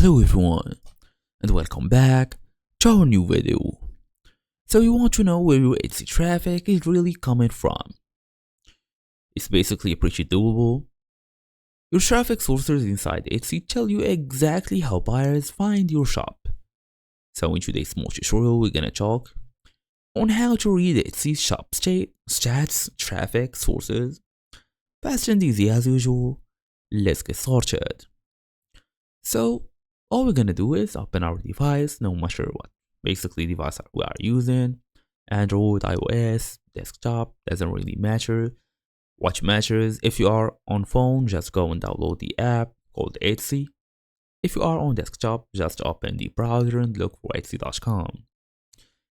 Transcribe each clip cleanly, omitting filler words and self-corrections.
Hello everyone and welcome back to our new video. So you want to know where your Etsy traffic is really coming from. It's basically pretty doable. Your traffic sources inside Etsy tell you exactly how buyers find your shop. So in today's small tutorial we're gonna talk on how to read Etsy's shop stats, traffic sources. Fast and easy as usual. Let's get started. So all we're gonna do is open our device, no matter what basically device we are using, Android, iOS, desktop, doesn't really matter. What matters, if you are on phone, just go and download the app called Etsy. If you are on desktop, just open the browser and look for Etsy.com.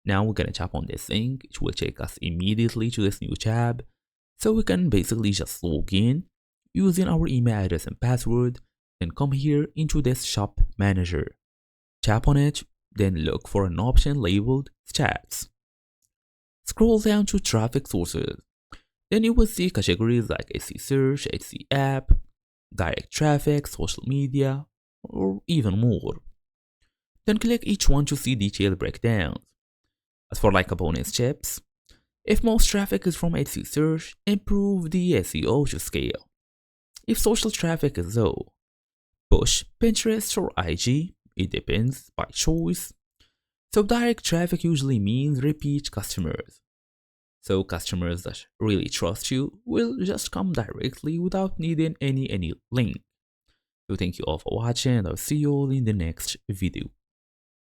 Now we're gonna tap on this thing, it will take us immediately to this new tab, so we can basically just log in using our email address and password. Then come here into this shop manager. Tap on it, then look for an option labeled stats. Scroll down to traffic sources. Then you will see categories like Etsy search, Etsy app, direct traffic, social media, or even more. Then click each one to see detailed breakdowns. As for like bonus tips, if most traffic is from Etsy search, improve the SEO to scale. If social traffic is low, push Pinterest or IG, it depends, by choice. So direct traffic usually means repeat customers. So customers that really trust you will just come directly without needing any link. So thank you all for watching and I'll see you all in the next video.